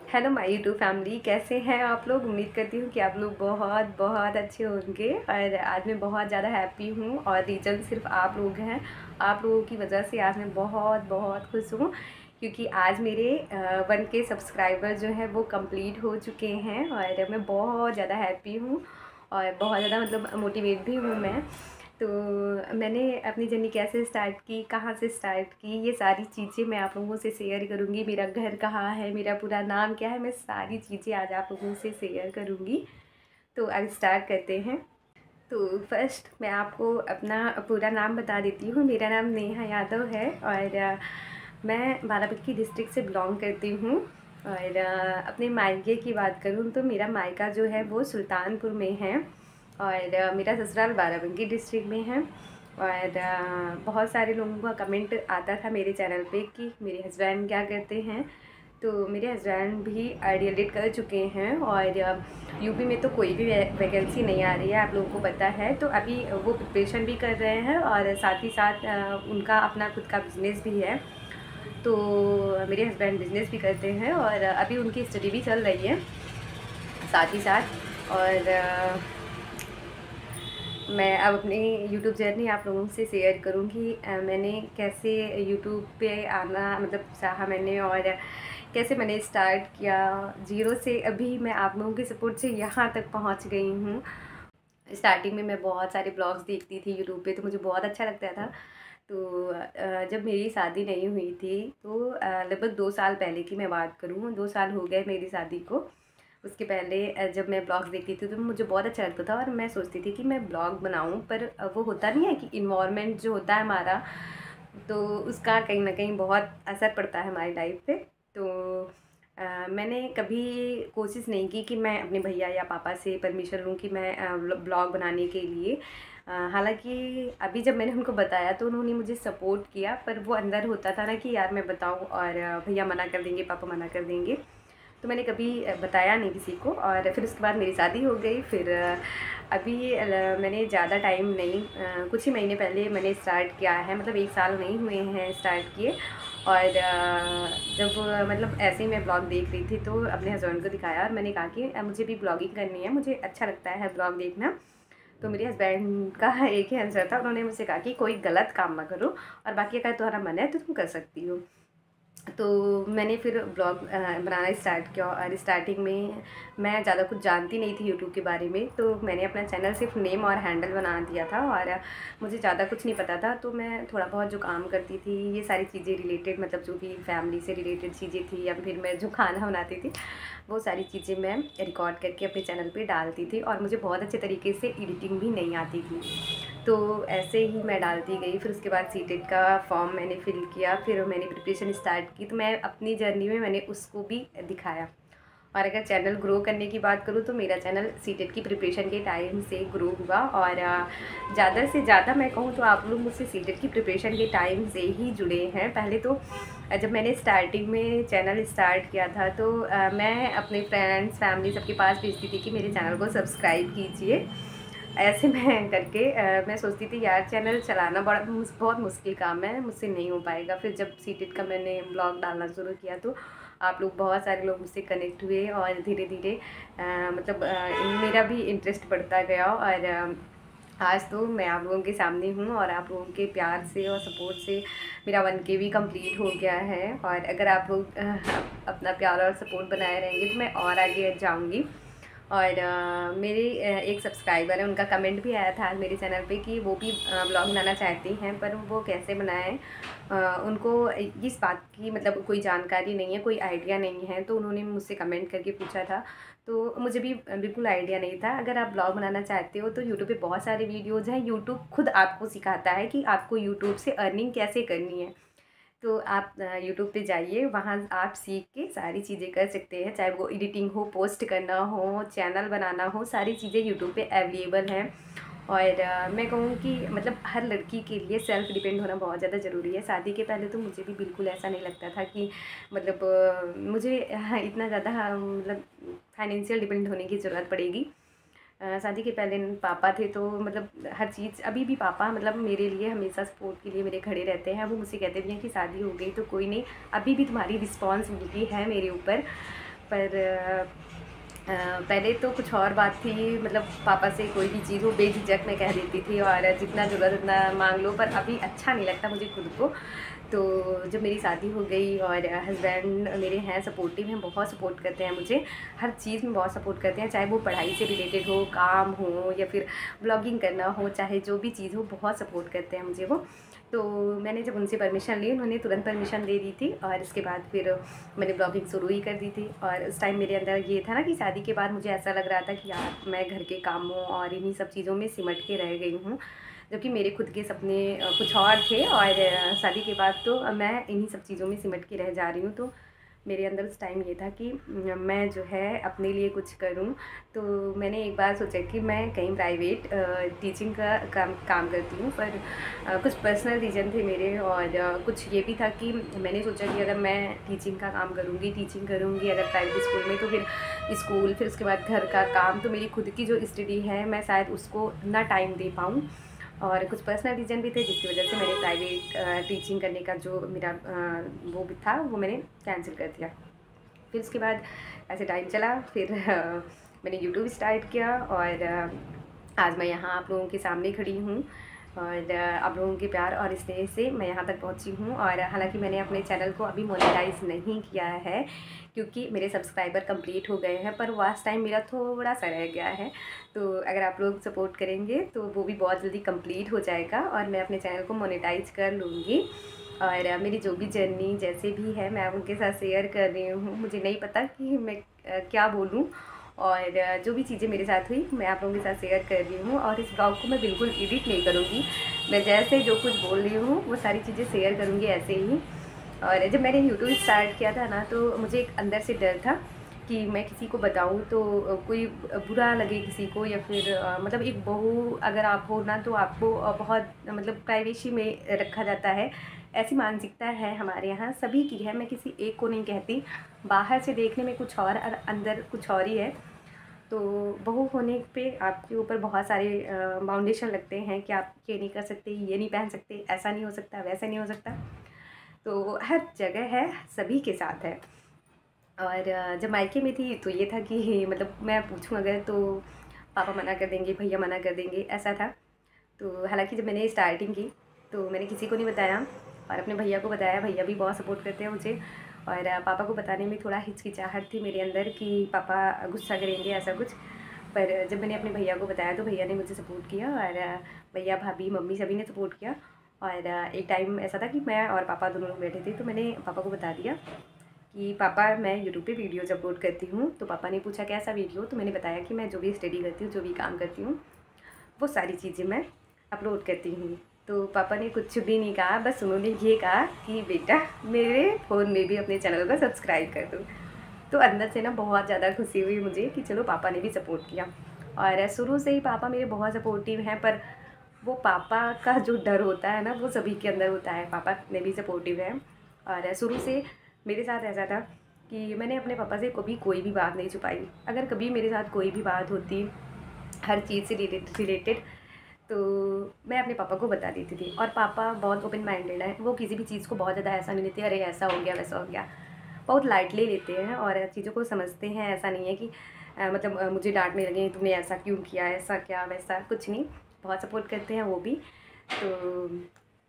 Hello my YouTube family, कैसे हैं आप लोग। उम्मीद करती हूँ कि आप लोग बहुत बहुत अच्छे होंगे। और आज मैं बहुत ज़्यादा हैप्पी हूँ और रीज़न सिर्फ आप लोग हैं। आप लोगों की वजह से आज मैं बहुत बहुत खुश हूँ, क्योंकि आज मेरे 1K सब्सक्राइबर जो है वो कंप्लीट हो चुके हैं और मैं बहुत ज़्यादा हैप्पी हूँ और बहुत ज़्यादा मतलब मोटिवेट भी हूँ मैं। तो मैंने अपनी जर्नी कैसे स्टार्ट की, कहाँ से स्टार्ट की, ये सारी चीज़ें मैं आप लोगों से शेयर करूँगी। मेरा घर कहाँ है, मेरा पूरा नाम क्या है, मैं सारी चीज़ें आज आप लोगों से शेयर करूँगी। तो अब स्टार्ट करते हैं। तो फर्स्ट मैं आपको अपना पूरा नाम बता देती हूँ। मेरा नाम नेहा यादव है और मैं बाराबंकी डिस्ट्रिक्ट से बिलोंग करती हूँ। और अपने मायके की बात करूँ तो मेरा मायका जो है वो सुल्तानपुर में है और मेरा ससुराल बाराबंकी डिस्ट्रिक्ट में है। और बहुत सारे लोगों का कमेंट आता था मेरे चैनल पे कि मेरे हस्बैंड क्या करते हैं। तो मेरे हस्बैंड भी डी.एल.एड कर चुके हैं और यूपी में तो कोई भी वैकेंसी नहीं आ रही है, आप लोगों को पता है। तो अभी वो प्रिपरेशन भी कर रहे हैं और साथ ही साथ उनका अपना खुद का बिज़नेस भी है। तो मेरे हस्बैंड बिज़नेस भी करते हैं और अभी उनकी स्टडी भी चल रही है साथ ही साथ। और मैं अब अपनी यूट्यूब जर्नी आप लोगों से शेयर करूँगी। मैंने कैसे यूट्यूब पे आना मतलब चाहा मैंने, और कैसे मैंने स्टार्ट किया ज़ीरो से। अभी मैं आप लोगों के सपोर्ट से यहाँ तक पहुँच गई हूँ। स्टार्टिंग में मैं बहुत सारे ब्लॉग्स देखती थी यूट्यूब पे, तो मुझे बहुत अच्छा लगता था। तो जब मेरी शादी नहीं हुई थी तो लगभग 2 साल पहले की मैं बात करूँ, 2 साल हो गए मेरी शादी को। उसके पहले जब मैं ब्लॉग्स देखती थी तो मुझे बहुत अच्छा लगता था और मैं सोचती थी कि मैं ब्लॉग बनाऊं, पर वो होता नहीं है कि इन्वायरमेंट जो होता है हमारा, तो उसका कहीं ना कहीं बहुत असर पड़ता है हमारी लाइफ पे। तो मैंने कभी कोशिश नहीं की कि मैं अपने भैया या पापा से परमिशन लूँ कि मैं ब्लॉग बनाने के लिए। हालांकि अभी जब मैंने उनको बताया तो उन्होंने मुझे सपोर्ट किया, पर वो अंदर होता था ना कि यार मैं बताऊँ और भैया मना कर देंगे, पापा मना कर देंगे। तो मैंने कभी बताया नहीं किसी को। और फिर उसके बाद मेरी शादी हो गई। फिर अभी मैंने ज़्यादा टाइम नहीं, कुछ ही महीने पहले मैंने स्टार्ट किया है, मतलब 1 साल नहीं हुए हैं स्टार्ट किए। और जब मतलब ऐसे ही मैं ब्लॉग देख रही थी तो अपने हस्बैंड को दिखाया और मैंने कहा कि मुझे भी ब्लॉगिंग करनी है, मुझे अच्छा लगता है ब्लॉग देखना। तो मेरे हस्बैंड का एक ही आंसर था, उन्होंने मुझसे कहा कि कोई गलत काम मत करो और बाकी अगर तुम्हारा मन है तो तुम कर सकती हो। तो मैंने फिर ब्लॉग बनाना स्टार्ट किया और स्टार्टिंग में मैं ज़्यादा कुछ जानती नहीं थी यूट्यूब के बारे में। तो मैंने अपना चैनल सिर्फ नेम और हैंडल बना दिया था और मुझे ज़्यादा कुछ नहीं पता था। तो मैं थोड़ा बहुत जो काम करती थी ये सारी चीज़ें रिलेटेड, मतलब जो भी फैमिली से रिलेटेड चीज़ें थी या फिर मैं जो खाना बनाती थी वो सारी चीज़ें मैं रिकॉर्ड करके अपने चैनल पे डालती थी। और मुझे बहुत अच्छे तरीके से एडिटिंग भी नहीं आती थी, तो ऐसे ही मैं डालती गई। फिर उसके बाद सीटेट का फॉर्म मैंने फिल किया, फिर मैंने प्रिपरेशन स्टार्ट की। तो मैं अपनी जर्नी में मैंने उसको भी दिखाया। और अगर चैनल ग्रो करने की बात करूँ तो मेरा चैनल सीटेट की प्रिपरेशन के टाइम से ग्रो हुआ। और ज़्यादा से ज़्यादा मैं कहूँ तो आप लोग मुझसे सीटेट की प्रिपरेशन के टाइम से ही जुड़े हैं। पहले तो जब मैंने स्टार्टिंग में चैनल स्टार्ट किया था तो मैं अपने फ्रेंड्स फैमिली सबके पास भेजती थी कि मेरे चैनल को सब्सक्राइब कीजिए। ऐसे मैं करके मैं सोचती थी यार चैनल चलाना बहुत मुश्किल काम है, मुझसे नहीं हो पाएगा। फिर जब सीटेट का मैंने ब्लॉग डालना शुरू किया तो आप लोग, बहुत सारे लोग मुझसे कनेक्ट हुए और धीरे धीरे मतलब मेरा भी इंटरेस्ट बढ़ता गया। और आज तो मैं आप लोगों के सामने हूँ और आप लोगों के प्यार से और सपोर्ट से मेरा 1K भी कंप्लीट हो गया है। और अगर आप लोग अपना प्यार और सपोर्ट बनाए रहेंगे तो मैं और आगे जाऊँगी। और मेरे एक सब्सक्राइबर है, उनका कमेंट भी आया था आज मेरे चैनल पे कि वो भी ब्लॉग बनाना चाहती हैं, पर वो कैसे बनाएं, उनको इस बात की मतलब कोई जानकारी नहीं है, कोई आइडिया नहीं है। तो उन्होंने मुझसे कमेंट करके पूछा था, तो मुझे भी बिल्कुल आइडिया नहीं था। अगर आप ब्लॉग बनाना चाहते हो तो यूट्यूब पे बहुत सारे वीडियोज़ हैं, यूट्यूब खुद आपको सिखाता है कि आपको यूट्यूब से अर्निंग कैसे करनी है। तो आप यूट्यूब पे जाइए, वहाँ आप सीख के सारी चीज़ें कर सकते हैं, चाहे वो एडिटिंग हो, पोस्ट करना हो, चैनल बनाना हो, सारी चीज़ें यूट्यूब पे अवेलेबल हैं। और मैं कहूँ कि मतलब हर लड़की के लिए सेल्फ़ डिपेंड होना बहुत ज़्यादा ज़रूरी है। शादी के पहले तो मुझे भी बिल्कुल ऐसा नहीं लगता था कि मतलब मुझे इतना ज़्यादा मतलब फाइनेंशियल डिपेंड होने की ज़रूरत पड़ेगी। शादी के पहले पापा थे तो मतलब हर चीज़, अभी भी पापा मतलब मेरे लिए हमेशा सपोर्ट के लिए मेरे खड़े रहते हैं। वो मुझसे कहते भी हैं कि शादी हो गई तो कोई नहीं, अभी भी तुम्हारी रिस्पॉन्सिबिलिटी है मेरे ऊपर। पर पहले तो कुछ और बात थी, मतलब पापा से कोई भी चीज़ हो बेझिझक मैं कह देती थी और जितना ज़रूरत उतना मांग लो, पर अभी अच्छा नहीं लगता मुझे खुद को। तो जब मेरी शादी हो गई और हस्बैंड मेरे हैं सपोर्टिव हैं, बहुत सपोर्ट करते हैं मुझे, हर चीज़ में बहुत सपोर्ट करते हैं, चाहे वो पढ़ाई से रिलेटेड हो, काम हो या फिर ब्लॉगिंग करना हो, चाहे जो भी चीज़ हो बहुत सपोर्ट करते हैं मुझे वो। तो मैंने जब उनसे परमिशन ली, उन्होंने तुरंत परमिशन दे दी थी और इसके बाद फिर मैंने ब्लॉगिंग शुरू ही कर दी थी। और उस टाइम मेरे अंदर ये था ना कि शादी के बाद मुझे ऐसा लग रहा था कि यार मैं घर के कामों और इन्हीं सब चीज़ों में सिमट के रह गई हूँ, जबकि मेरे खुद के सपने कुछ और थे और शादी के बाद तो मैं इन्हीं सब चीज़ों में सिमट के रह जा रही हूँ। तो मेरे अंदर उस टाइम ये था कि मैं जो है अपने लिए कुछ करूं। तो मैंने एक बार सोचा कि मैं कहीं प्राइवेट टीचिंग का काम करती हूँ, पर कुछ पर्सनल रीज़न थे मेरे और कुछ ये भी था कि मैंने सोचा कि अगर मैं टीचिंग का काम करूँगी, टीचिंग करूँगी अगर प्राइवेट स्कूल में, तो फिर स्कूल, फिर उसके बाद घर का काम, तो मेरी खुद की जो स्टडी है मैं शायद उसको ना टाइम दे पाऊँ। और कुछ पर्सनल रीज़न भी थे जिसकी वजह से मैंने प्राइवेट टीचिंग करने का जो मेरा वो भी था वो मैंने कैंसिल कर दिया। फिर उसके बाद ऐसे टाइम चला, फिर मैंने यूट्यूब स्टार्ट किया और आज मैं यहाँ आप लोगों के सामने खड़ी हूँ और आप लोगों के प्यार और स्नेह से मैं यहाँ तक पहुँची हूँ। और हालांकि मैंने अपने चैनल को अभी मोनेटाइज नहीं किया है क्योंकि मेरे सब्सक्राइबर कंप्लीट हो गए हैं, पर वॉच टाइम मेरा थोड़ा सा रह गया है। तो अगर आप लोग सपोर्ट करेंगे तो वो भी बहुत जल्दी कंप्लीट हो जाएगा और मैं अपने चैनल को मोनेटाइज कर लूँगी। और मेरी जो भी जर्नी जैसे भी है मैं उनके साथ शेयर कर रही हूँ। मुझे नहीं पता कि मैं क्या बोलूँ, और जो भी चीज़ें मेरे साथ हुई मैं आप लोगों के साथ शेयर कर रही हूँ। और इस ब्लॉग को मैं बिल्कुल एडिट नहीं करूँगी, मैं जैसे जो कुछ बोल रही हूँ वो सारी चीज़ें शेयर करूँगी ऐसे ही। और जब मैंने यूट्यूब स्टार्ट किया था ना, तो मुझे एक अंदर से डर था कि मैं किसी को बताऊँ तो कोई बुरा लगे किसी को, या फिर मतलब एक बहू अगर आप हो ना तो आपको बहुत मतलब प्राइवेसी में रखा जाता है, ऐसी मानसिकता है हमारे यहाँ सभी की है, मैं किसी एक को नहीं कहती। बाहर से देखने में कुछ और अंदर कुछ और ही है। तो बहू होने पे आपके ऊपर बहुत सारे बाउंडेशन लगते हैं कि आप ये नहीं कर सकते, ये नहीं पहन सकते, ऐसा नहीं हो सकता, वैसा नहीं हो सकता। तो हर जगह है, सभी के साथ है। और जब मायके में थी तो ये था कि मतलब मैं पूछूं अगर तो पापा मना कर देंगे, भैया मना कर देंगे, ऐसा था। तो हालांकि जब मैंने स्टार्टिंग की तो मैंने किसी को नहीं बताया और अपने भैया को बताया, भैया भी बहुत सपोर्ट करते हैं मुझे। और पापा को बताने में थोड़ा हिचकिचाहट थी मेरे अंदर कि पापा गुस्सा करेंगे ऐसा कुछ। पर जब मैंने अपने भैया को बताया तो भैया ने मुझे सपोर्ट किया और भैया भाभी मम्मी सभी ने सपोर्ट किया। और एक टाइम ऐसा था कि मैं और पापा दोनों लोग बैठे थे, तो मैंने पापा को बता दिया कि पापा मैं यूट्यूब पे वीडियोज़ अपलोड करती हूँ। तो पापा ने पूछा कैसा वीडियो, तो मैंने बताया कि मैं जो भी स्टडी करती हूँ, जो भी काम करती हूँ, वो सारी चीज़ें मैं अपलोड करती हूँ। तो पापा ने कुछ भी नहीं कहा, बस उन्होंने ये कहा कि बेटा मेरे फ़ोन में भी अपने चैनल को सब्सक्राइब कर दो। तो अंदर से ना बहुत ज़्यादा खुशी हुई मुझे कि चलो पापा ने भी सपोर्ट किया। और शुरू से ही पापा मेरे बहुत सपोर्टिव हैं, पर वो पापा का जो डर होता है ना वो सभी के अंदर होता है। पापा ने भी सपोर्टिव है और शुरू से मेरे साथ ऐसा था कि मैंने अपने पापा से कभी कोई भी बात नहीं छुपाई। अगर कभी मेरे साथ कोई भी बात होती हर चीज़ से रिलेटेड तो मैं अपने पापा को बता देती थी। और पापा बहुत ओपन माइंडेड है, वो किसी भी चीज़ को बहुत ज़्यादा ऐसा नहीं लेते, अरे ऐसा हो गया वैसा हो गया, बहुत लाइटली लेते हैं और चीज़ों को समझते हैं। ऐसा नहीं है कि मतलब मुझे डांटने लगे तुमने ऐसा क्यों किया, ऐसा क्या वैसा, कुछ नहीं, बहुत सपोर्ट करते हैं वो भी। तो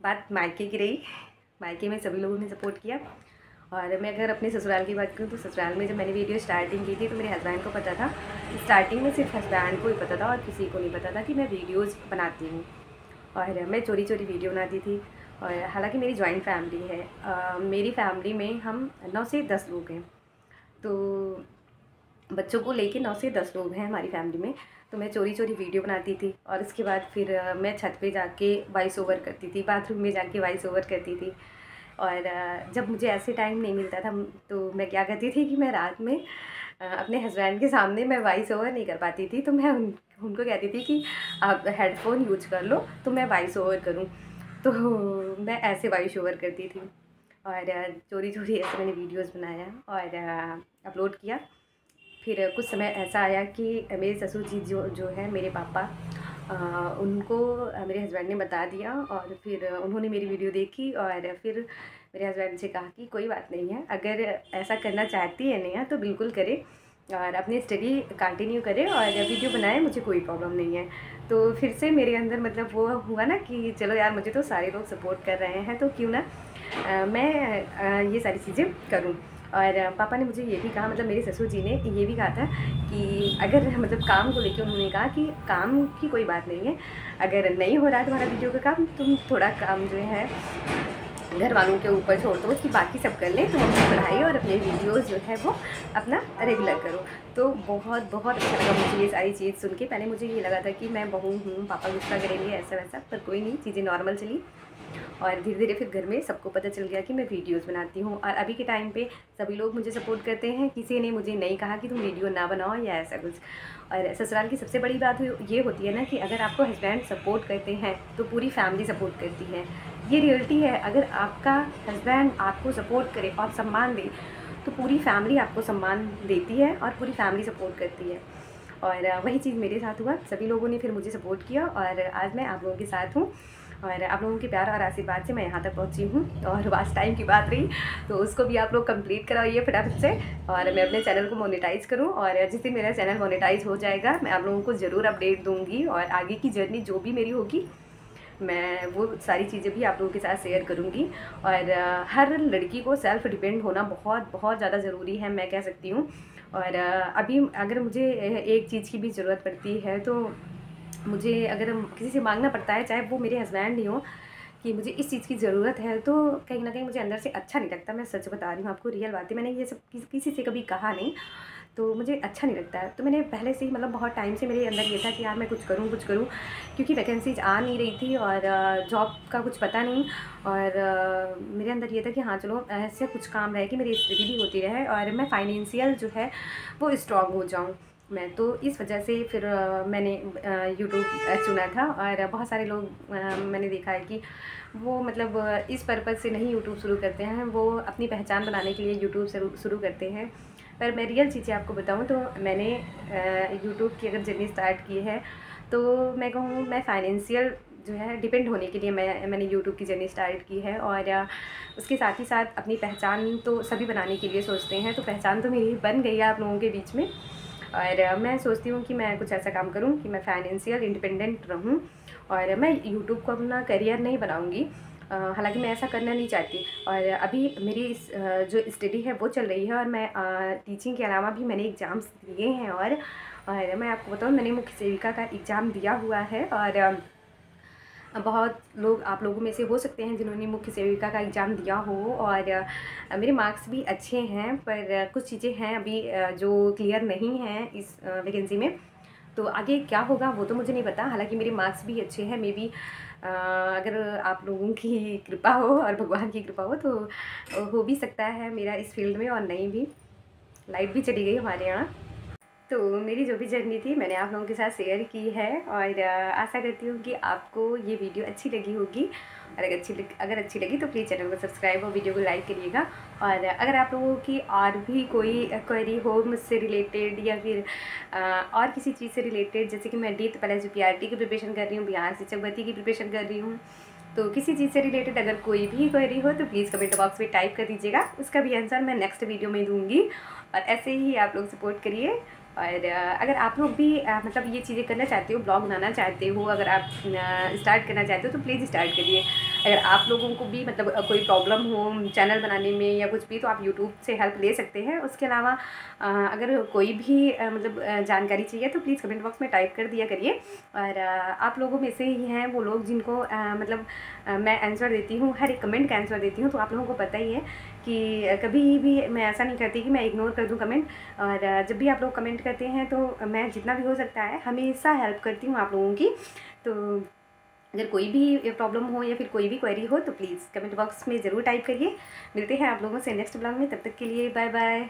बात मायके की रही, मायके में सभी लोगों ने सपोर्ट किया। और मैं अगर अपने ससुराल की बात करूँ तो ससुराल में जब मैंने वीडियो स्टार्टिंग की थी तो मेरे हस्बैंड को पता था। स्टार्टिंग में सिर्फ हस्बैंड को ही पता था और किसी को नहीं पता था कि मैं वीडियोज़ बनाती हूँ। और मैं चोरी चोरी वीडियो बनाती थी। और हालांकि मेरी जॉइंट फैमिली है, मेरी फैमिली में हम 9 से 10 लोग हैं। तो बच्चों को लेके 9 से 10 लोग हैं हमारी फैमिली में। तो मैं चोरी चोरी वीडियो बनाती थी और इसके बाद फिर मैं छत पे जाके वॉइस ओवर करती थी, बाथरूम में जाके वॉइस ओवर करती थी। और जब मुझे ऐसे टाइम नहीं मिलता था तो मैं क्या करती थी कि मैं रात में अपने हस्बैंड के सामने मैं वॉइस ओवर नहीं कर पाती थी, तो मैं उनको कहती थी कि आप हेडफोन यूज कर लो तो मैं वॉइस ओवर करूँ। तो मैं ऐसे वॉइस ओवर करती थी और चोरी चोरी ऐसे मैंने वीडियोस बनाया और अपलोड किया। फिर कुछ समय ऐसा आया कि मेरे ससुर जी जो जो है मेरे पापा, उनको मेरे हस्बैंड ने बता दिया और फिर उन्होंने मेरी वीडियो देखी और फिर मेरे हस्बैंड से कहा कि कोई बात नहीं है, अगर ऐसा करना चाहती है नेहा तो बिल्कुल करे और अपनी स्टडी कंटिन्यू करे और वीडियो बनाए, मुझे कोई प्रॉब्लम नहीं है। तो फिर से मेरे अंदर मतलब वो हुआ ना कि चलो यार, मुझे तो सारे लोग सपोर्ट कर रहे हैं तो क्यों ना मैं ये सारी चीज़ें करूं। और पापा ने मुझे ये भी कहा, मतलब मेरे ससुर जी ने ये भी कहा था कि अगर मतलब काम को लेकर उन्होंने कहा कि काम की कोई बात नहीं है, अगर नहीं हो रहा है तुम्हारा वीडियो का काम, तुम थोड़ा काम जो है घर वालों के ऊपर छोड़ दो कि बाकी सब कर लें, तुम अपनी पढ़ाई और अपने वीडियोस जो है वो अपना रेगुलर करो। तो बहुत बहुत अच्छा लगा मुझे ये सारी चीज़ सुन के। पहले मुझे ये लगा था कि मैं बहू हूँ, पापा गुस्सा करेंगे ऐसा वैसा, पर कोई नहीं, चीज़ें नॉर्मल चली। और धीरे धीरे फिर घर में सबको पता चल गया कि मैं वीडियोस बनाती हूँ। और अभी के टाइम पे सभी लोग मुझे सपोर्ट करते हैं, किसी ने मुझे नहीं कहा कि तुम वीडियो ना बनाओ या ऐसा कुछ। और ससुराल की सबसे बड़ी बात ये होती है ना कि अगर आपको हस्बैंड सपोर्ट करते हैं तो पूरी फैमिली सपोर्ट करती है। ये रियलिटी है, अगर आपका हस्बैंड आपको सपोर्ट करे और सम्मान दे तो पूरी फैमिली आपको सम्मान देती है और पूरी फैमिली सपोर्ट करती है। और वही चीज़ मेरे साथ हुआ, सभी लोगों ने फिर मुझे सपोर्ट किया और आज मैं आप लोगों के साथ हूँ। और आप लोगों के प्यार और आशीर्वाद से मैं यहाँ तक पहुँची हूँ। और वास्ट टाइम की बात रही तो उसको भी आप लोग कंप्लीट कराइए फटाफट से, और मैं अपने चैनल को मोनेटाइज़ करूँ। और जिस दिन मेरा चैनल मोनेटाइज़ हो जाएगा मैं आप लोगों को ज़रूर अपडेट दूँगी, और आगे की जर्नी जो भी मेरी होगी मैं वो सारी चीज़ें भी आप लोगों के साथ शेयर करूँगी। और हर लड़की को सेल्फ़ डिपेंड होना बहुत बहुत ज़्यादा ज़रूरी है, मैं कह सकती हूँ। और अभी अगर मुझे एक चीज़ की भी ज़रूरत पड़ती है तो मुझे अगर किसी से मांगना पड़ता है, चाहे वो मेरे हस्बैंड ही हो, कि मुझे इस चीज़ की ज़रूरत है, तो कहीं ना कहीं मुझे अंदर से अच्छा नहीं लगता। मैं सच बता रही हूँ आपको, रियल बात है, मैंने ये सब किसी से कभी कहा नहीं, तो मुझे अच्छा नहीं लगता है। तो मैंने पहले से ही मतलब बहुत टाइम से मेरे अंदर ये था कि यार मैं कुछ करूँ कुछ करूँ, क्योंकि वैकेंसीज आ नहीं रही थी और जॉब का कुछ पता नहीं। और मेरे अंदर ये था कि हाँ चलो ऐसे कुछ काम रहे कि मेरी स्टडी भी होती रहे और मैं फाइनेंशियल जो है वो स्ट्रॉन्ग हो जाऊँ मैं। तो इस वजह से फिर मैंने यूट्यूब चुना था। और बहुत सारे लोग मैंने देखा है कि वो मतलब इस पर्पज़ से नहीं यूट्यूब शुरू करते हैं, वो अपनी पहचान बनाने के लिए यूट्यूब शुरू करते हैं। पर मैं रियल चीज़ें आपको बताऊं तो मैंने यूट्यूब की अगर जर्नी स्टार्ट की है तो मैं कहूँ मैं फाइनेंशियल जो है डिपेंड होने के लिए मैंने यूट्यूब की जर्नी स्टार्ट की है। और उसके साथ ही साथ अपनी पहचान तो सभी बनाने के लिए सोचते हैं, तो पहचान तो मेरी बन गई है आप लोगों के बीच में। और मैं सोचती हूँ कि मैं कुछ ऐसा काम करूँ कि मैं फाइनेंशियल इंडिपेंडेंट रहूँ। और मैं यूट्यूब को अपना करियर नहीं बनाऊँगी, हालांकि मैं ऐसा करना नहीं चाहती। और अभी मेरी जो स्टडी है वो चल रही है, और मैं टीचिंग के अलावा भी मैंने एग्ज़ाम्स दिए हैं। और मैं आपको बताऊँ, मैंने मुख्य सेविका का एग्ज़ाम दिया हुआ है। और बहुत लोग आप लोगों में से हो सकते हैं जिन्होंने मुख्य सेविका का एग्ज़ाम दिया हो, और मेरे मार्क्स भी अच्छे हैं। पर कुछ चीज़ें हैं अभी जो क्लियर नहीं हैं इस वैकेंसी में, तो आगे क्या होगा वो तो मुझे नहीं पता। हालांकि मेरे मार्क्स भी अच्छे हैं, मे बी अगर आप लोगों की कृपा हो और भगवान की कृपा हो तो हो भी सकता है मेरा इस फील्ड में। और नहीं भी, लाइट भी चली गई हमारे यहाँ। तो मेरी जो भी जर्नी थी मैंने आप लोगों के साथ शेयर की है, और आशा करती हूँ कि आपको ये वीडियो अच्छी लगी होगी। और अगर अच्छी लगी तो प्लीज़ चैनल को सब्सक्राइब और वीडियो को लाइक करिएगा। और अगर आप लोगों की और भी कोई क्वेरी हो मुझसे रिलेटेड, या फिर और किसी चीज़ से रिलेटेड, जैसे कि मैं डीथ पहले PRT की प्रिपरेशन कर रही हूँ, बिहार शिक्षक भर्ती की प्रिपरेशन कर रही हूँ, तो किसी चीज़ से रिलेटेड अगर कोई भी क्वेरी हो तो प्लीज़ कमेंट बॉक्स में टाइप कर दीजिएगा, उसका भी आंसर मैं नेक्स्ट वीडियो में दूँगी। और ऐसे ही आप लोग सपोर्ट करिए। और अगर आप लोग भी मतलब ये चीज़ें करना चाहते हो, ब्लॉग बनाना चाहते हो, अगर आप स्टार्ट करना चाहते हो तो प्लीज़ स्टार्ट करिए। अगर आप लोगों को भी मतलब कोई प्रॉब्लम हो चैनल बनाने में या कुछ भी, तो आप यूट्यूब से हेल्प ले सकते हैं। उसके अलावा अगर कोई भी मतलब जानकारी चाहिए तो प्लीज़ कमेंट बॉक्स में टाइप कर दिया करिए। और आप लोगों में से ही हैं वो लोग जिनको मतलब मैं आंसर देती हूँ, हर एक कमेंट का आंसर देती हूँ। तो आप लोगों को पता ही है कि कभी भी मैं ऐसा नहीं करती कि मैं इग्नोर कर दूँ कमेंट। और जब भी आप लोग कमेंट करते हैं तो मैं जितना भी हो सकता है हमेशा हेल्प करती हूँ आप लोगों की। तो अगर कोई भी प्रॉब्लम हो या फिर कोई भी क्वेरी हो तो प्लीज़ कमेंट बॉक्स में ज़रूर टाइप करिए। मिलते हैं आप लोगों से नेक्स्ट ब्लॉग में, तब तक के लिए बाय बाय।